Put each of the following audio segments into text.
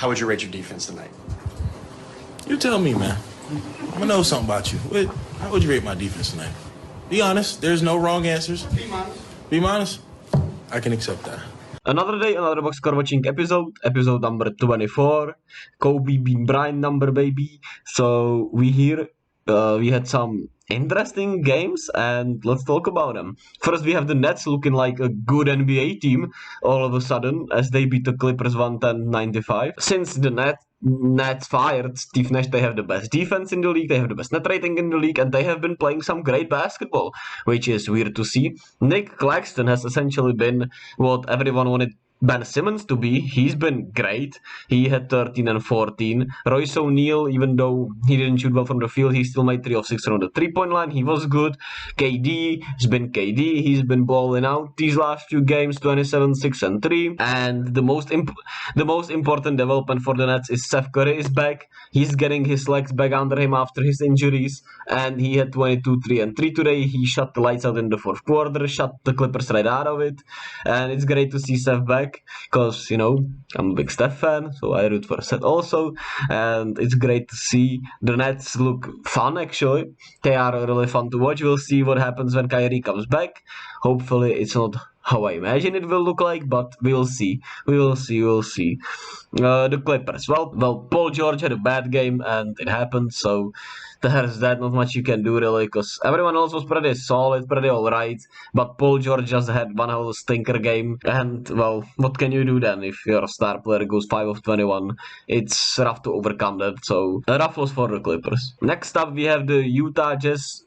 how would you rate your defense tonight? You tell me, man. I know something about you. How would you rate my defense tonight? Be honest. There's no wrong answers. Be honest. I can accept that. Another day, another box score watching episode number 24. Kobe Bean Bryant number, baby. So we had some interesting games, and let's talk about them. First, we have the Nets looking like a good NBA team all of a sudden as they beat the Clippers 110-95. Since the Nets fired Steve Nash, they have the best defense in the league, they have the best net rating in the league, and they have been playing some great basketball, which is weird to see. Nick Claxton has essentially been what everyone wanted Ben Simmons to be. He's been great. He had 13 and 14. Royce O'Neal, even though he didn't shoot well from the field, he still made 3 of 6 on the 3-point line. He was good. KD has been KD. He's been balling out these last few games, 27, 6 and 3. And the most important development for the Nets is Seth Curry is back. He's getting his legs back under him after his injuries, and he had 22, 3 and 3 today. He shut the lights out in the fourth quarter, shut the Clippers right out of it, and it's great to see Seth back. Because, I'm a big Steph fan, so I root for Seth also. And it's great to see the Nets look fun, actually. They are really fun to watch. We'll see what happens when Kyrie comes back. Hopefully it's not how I imagine it will look like, but we'll see. We'll see. The Clippers. Well, Paul George had a bad game, and it happened, so there's that. Not much you can do, really, because everyone else was pretty solid, pretty alright, but Paul George just had one whole stinker game, and, well, what can you do then if your star player goes 5 of 21? It's rough to overcome that, so a rough loss for the Clippers. Next up, we have the Utah Jazz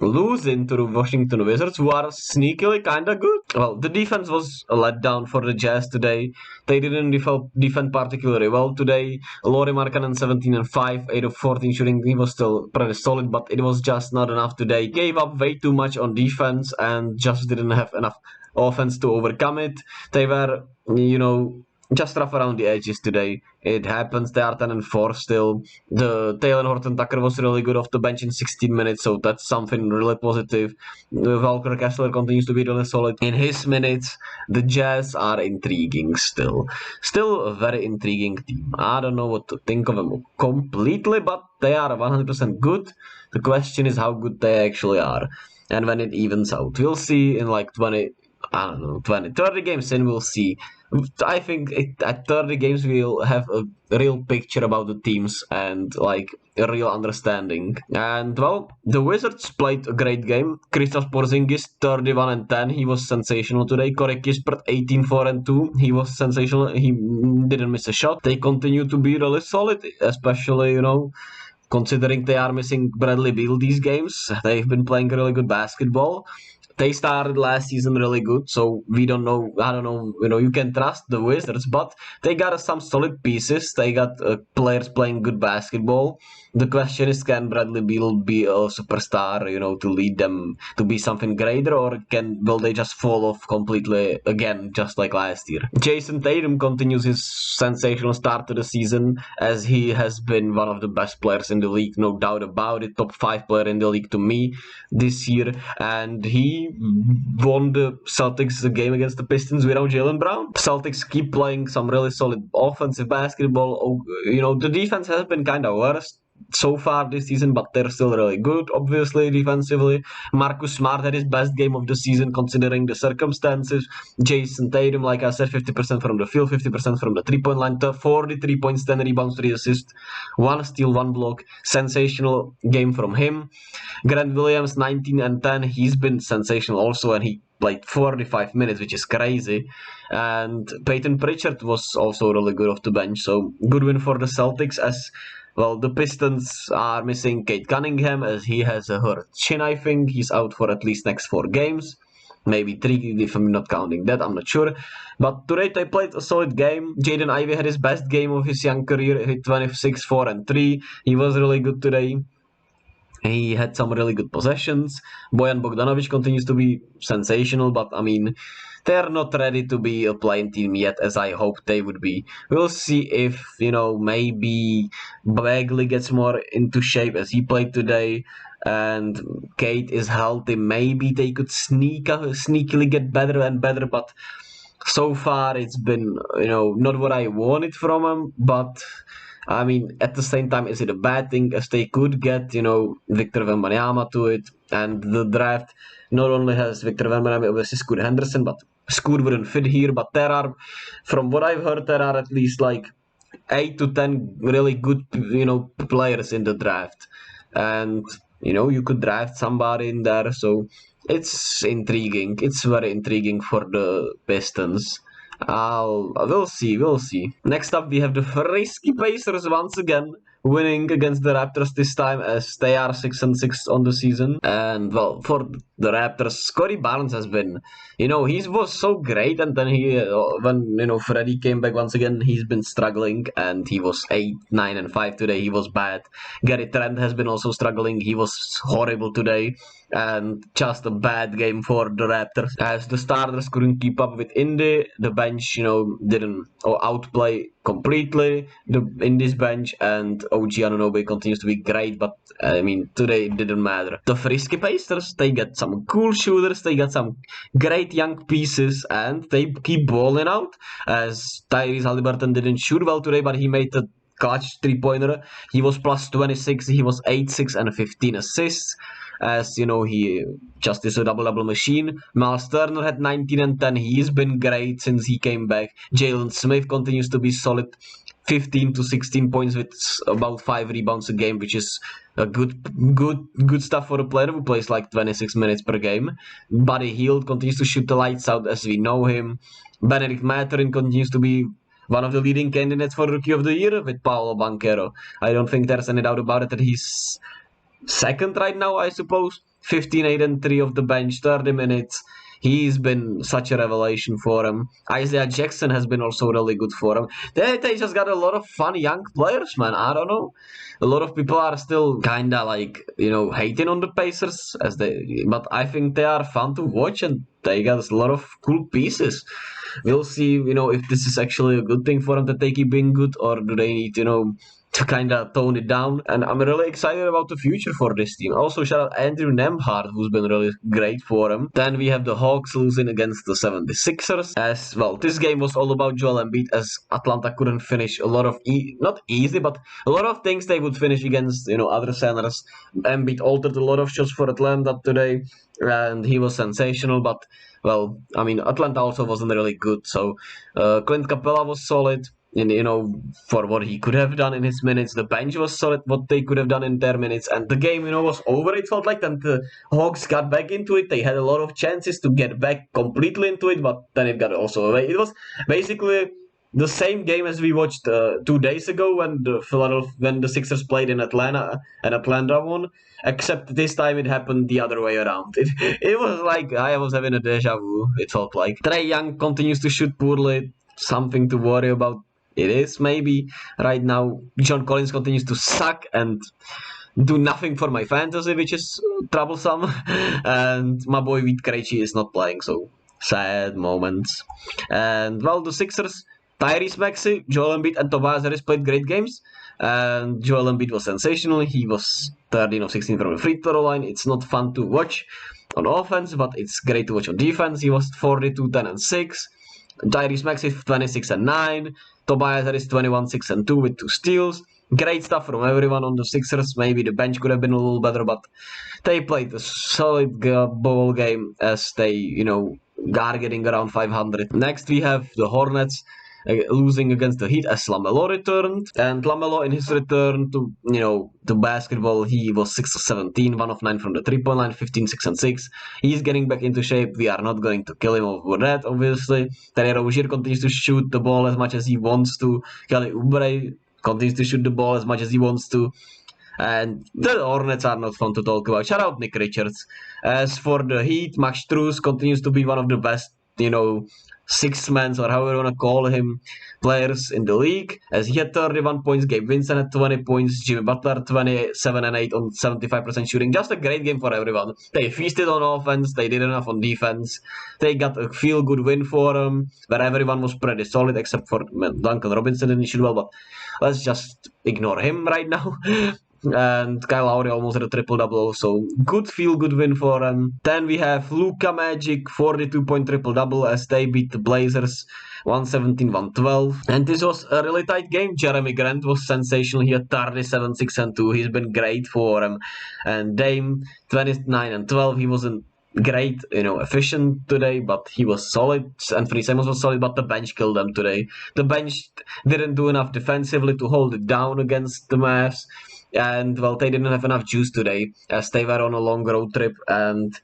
losing to the Washington Wizards, who are sneakily kinda good. Well, the defense was a letdown for the Jazz today. They didn't defend particularly well today. Lauri Markkanen 17 and 5, 8 of 14 shooting. He was still pretty solid, but it was just not enough today. Gave up way too much on defense and just didn't have enough offense to overcome it. They were, just rough around the edges today. It happens. They are 10 and 4 still. The Taylor Horton Tucker was really good off the bench in 16 minutes, so that's something really positive. Walker Kessler continues to be really solid in his minutes. The Jazz are intriguing still. Still a very intriguing team. I don't know what to think of them completely, but they are 100% good. The question is how good they actually are, and when it evens out. We'll see in like 30 games in, we'll see. I think at 30 games we'll have a real picture about the teams and like a real understanding. And well, the Wizards played a great game. Kristaps Porzingis 31 and 10. He was sensational today. Corey Kispert 18, 4 and 2. He was sensational. He didn't miss a shot. They continue to be really solid, especially considering they are missing Bradley Beal these games. They've been playing really good basketball. They started last season really good, so we don't know. I don't know. You can trust the Wizards, but they got some solid pieces. They got players playing good basketball. The question is, can Bradley Beal be a superstar, to lead them to be something greater, or will they just fall off completely again, just like last year? JAYSON Tatum continues his sensational start to the season, as he has been one of the best players in the league, no doubt about it. Top 5 player in the league to me this year, and he won the Celtics game against the Pistons without Jaylen Brown. Celtics keep playing some really solid offensive basketball. The defense has been kind of worse so far this season, but they're still really good, obviously, defensively. Marcus Smart had his best game of the season considering the circumstances. JAYSON Tatum, like I said, 50% from the field, 50% from the 3-point line, 43 points, 10 rebounds, 3 assists, 1 steal, 1 block. Sensational game from him. Grant Williams 19 and 10. He's been sensational also, and he played 45 minutes, which is crazy. And Peyton Pritchard was also really good off the bench, so good win for the Celtics. As well, the Pistons are missing Kate Cunningham, as he has a hurt chin, I think. He's out for at least next 4 games. Maybe 3 if I'm not counting that, I'm not sure. But today they played a solid game. Jaden Ivey had his best game of his young career. He hit 26, 4 and 3. He was really good today. He had some really good possessions. Bojan Bogdanovic continues to be sensational, but they're not ready to be a playing team yet, as I hoped they would be. We'll see if, maybe Bagley gets more into shape as he played today, and Kate is healthy. Maybe they could sneakily get better and better, but So far, it's been, not what I wanted from him, but I mean, at the same time, is it a bad thing as they could get, Victor Wembanyama to it, and the draft not only has Victor Wembanyama, obviously Scoot Henderson, but Scoot wouldn't fit here, but there are, from what I've heard, there are at least like 8 to 10 really good, players in the draft, and you could draft somebody in there, so it's intriguing. It's very intriguing for the Pistons. We'll see. We'll see. Next up, we have the Frisky Pacers once again, winning against the Raptors this time as they are 6-6 on the season. And well, for the Raptors, Scotty Barnes has been, he was so great, and then when Freddie came back once again, he's been struggling, and he was 8, 9, and 5 today. He was bad. Gary Trent has been also struggling. He was horrible today, and just a bad game for the Raptors as the starters couldn't keep up with Indy. The bench, didn't outplay completely the Indy's bench, and OG Anunoby continues to be great, but I mean, today it didn't matter. The Frisky Pacers, they get some cool shooters, they got some great young pieces, and they keep balling out as Tyrese Haliburton didn't shoot well today, but he made the clutch three-pointer. He was plus 26, he was 8, 6, and 15 assists. As he just is a double-double machine. Miles Turner had 19 and 10. He's been great since he came back. Jalen Smith continues to be solid. 15 to 16 points with about 5 rebounds a game, which is a good stuff for a player who plays like 26 minutes per game. Buddy Hield continues to shoot the lights out as we know him. Benedict Mathurin continues to be one of the leading candidates for Rookie of the Year with Paolo Banchero. I don't think there's any doubt about it that he's second right now, I suppose. 15, 8, and 3 of the bench, 30 minutes. He's been such a revelation for him. Isaiah Jackson has been also really good for him. They just got a lot of fun young players, man. I don't know. A lot of people are still kinda like, hating on the Pacers but I think they are fun to watch, and they got a lot of cool pieces. We'll see, if this is actually a good thing for them that they keep being good, or do they need, to kind of tone it down. And I'm really excited about the future for this team. Also, shout out Andrew Nemhard, who's been really great for him. Then we have the Hawks losing against the 76ers. As well, this game was all about Joel Embiid, as Atlanta couldn't finish a lot of, not easy, but a lot of things they would finish against, other centers. Embiid altered a lot of shots for Atlanta today, and he was sensational, but, well, I mean, Atlanta also wasn't really good, so Clint Capella was solid. And, for what he could have done in his minutes. The bench was solid, what they could have done in their minutes. And the game, was over, it felt like. Then the Hawks got back into it. They had a lot of chances to get back completely into it, but then it got also away. It was basically the same game as we watched 2 days ago when the Sixers played in Atlanta, and Atlanta won. Except this time it happened the other way around. It was like I was having a deja vu, it felt like. Trae Young continues to shoot poorly. Something to worry about. It is maybe right now. John Collins continues to suck and do nothing for my fantasy, which is troublesome. And my boy Vít Krejci is not playing, so sad moments. And well, the Sixers, Tyrese Maxey, Joel Embiid, and Tobias Harris played great games. And Joel Embiid was sensational. He was 13 of 16 from the free throw line. It's not fun to watch on offense, but it's great to watch on defense. He was 42, 10, and 6. Tyrese Maxey 26 and 9. Tobias Harris 21, 6 and 2 with 2 steals. Great stuff from everyone on the Sixers. Maybe the bench could have been a little better, but they played a solid ball game as they, are getting around 500. Next we have the Hornets losing against the Heat as LaMelo returned. And LaMelo in his return to, to basketball, he was 6 of 17, 1 of 9 from the 3-point line, 15, 6 and 6. He's getting back into shape. We are not going to kill him over that, obviously. Terry Rozier continues to shoot the ball as much as he wants to. Kelly Oubre continues to shoot the ball as much as he wants to. And the Hornets are not fun to talk about. Shout out Nick Richards. As for the Heat, Max Strus continues to be one of the best, six-man, or however you want to call him, players in the league, as he had 31 points, Gabe Vincent had 20 points, Jimmy Butler 27 and 8 on 75% shooting. Just a great game for everyone. They feasted on offense, they did enough on defense, they got a feel-good win for them, where everyone was pretty solid, except for Duncan Robinson didn't shoot well, but let's just ignore him right now. and Kyle Lowry almost had a triple-double, so good feel-good win for them. Then we have Luka Magic, 42-point triple-double as they beat the Blazers 117-112. And this was a really tight game. Jeremy Grant was sensational. He had 37, 6 and 2. He's been great for them. And Dame, 29 and 12. He wasn't great, efficient today, but he was solid. And Free Simons was solid, but the bench killed them today. The bench didn't do enough defensively to hold it down against the Mavs. And, well, they didn't have enough juice today as they were on a long road trip. And,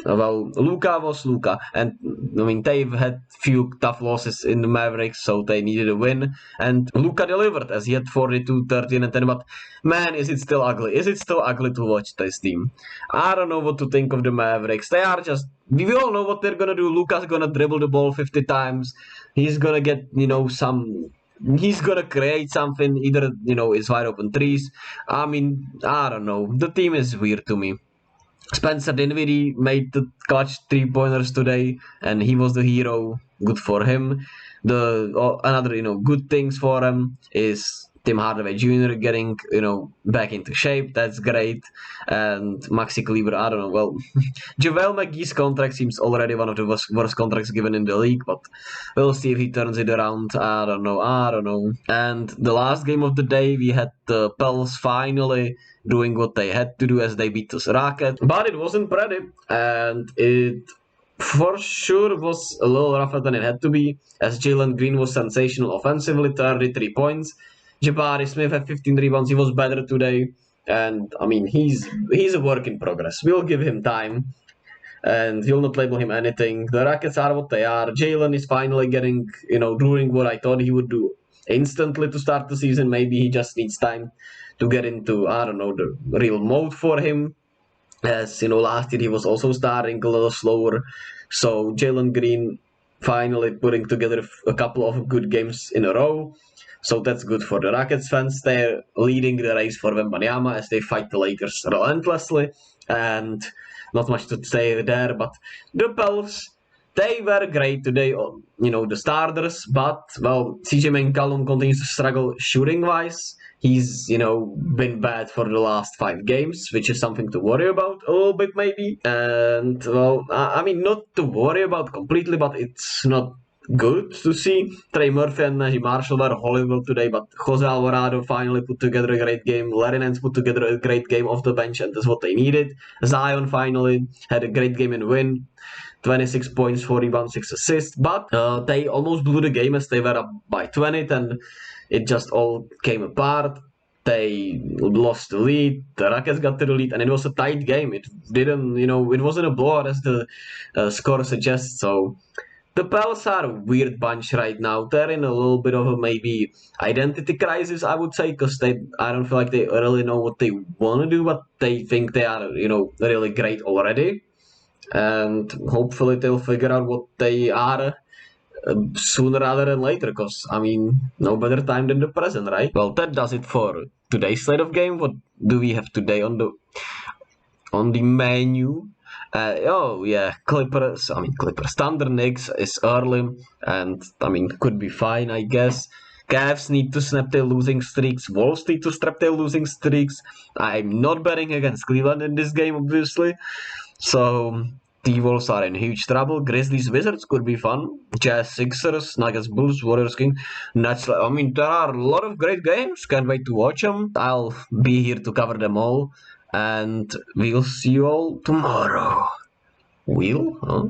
well, Luka was Luka. And, I mean, they've had few tough losses in the Mavericks, so they needed a win. And Luka delivered as he had 42, 13 and 10. But, man, is it still ugly? Is it still ugly to watch this team? I don't know what to think of the Mavericks. They are just... We all know what they're going to do. Luka's going to dribble the ball 50 times. He's going to get, he's gonna create something, either, it's wide open threes. I mean, I don't know. The team is weird to me. Spencer Dinwiddie made the clutch 3-pointers today, and he was the hero. Good for him. Another, good things for him is Tim Hardaway Jr. getting, back into shape. That's great. And Maxi Kleber, I don't know. Well, JaVale McGee's contract seems already one of the worst contracts given in the league, but we'll see if he turns it around. I don't know. And the last game of the day, we had the Pels finally doing what they had to do as they beat the Rockets. But it wasn't pretty, and it for sure was a little rougher than it had to be, as Jalen Green was sensational offensively, 33 points. Jabari Smith had 15 rebounds. He was better today. And, I mean, he's a work in progress. We'll give him time. And we'll not label him anything. The Rockets are what they are. Jalen is finally getting, doing what I thought he would do instantly to start the season. Maybe he just needs time to get into, I don't know, the real mode for him. As, last year he was also starting a little slower. So Jalen Green finally putting together a couple of good games in a row. So that's good for the Rockets fans. They're leading the race for Wembanyama as they fight the Lakers relentlessly. And not much to say there, but the Pels, they were great today, the starters. But, well, CJ McCollum continues to struggle shooting-wise. He's, been bad for the last 5 games, which is something to worry about a little bit maybe. And, well, I mean, not to worry about completely, but it's not good to see. Trey Murphy and Najee Marshall were horrible today, but Jose Alvarado finally put together a great game. Larry Nance put together a great game off the bench, and that's what they needed. Zion finally had a great game and win. 26 points, 4 rebounds, 6 assists, but they almost blew the game as they were up by 20, and it just all came apart. They lost the lead, the Rockets got to the lead, and it was a tight game. It didn't, it wasn't a blowout as the score suggests, so the Pels are a weird bunch right now. They're in a little bit of a maybe identity crisis, I would say, because I don't feel like they really know what they want to do, but they think they are, really great already. And hopefully they'll figure out what they are sooner rather than later, because, I mean, no better time than the present, right? Well, that does it for today's slate of game. What do we have today on the menu? Clippers. Thunder Knicks is early, and could be fine, I guess. Cavs need to snap their losing streaks. Wolves need to snap their losing streaks. I'm not betting against Cleveland in this game, obviously. So the Wolves are in huge trouble. Grizzlies Wizards could be fun. Jazz Sixers, Nuggets Bulls, Warriors King, Nets. There are a lot of great games. Can't wait to watch them. I'll be here to cover them all. And we'll see you all tomorrow. Will? Huh?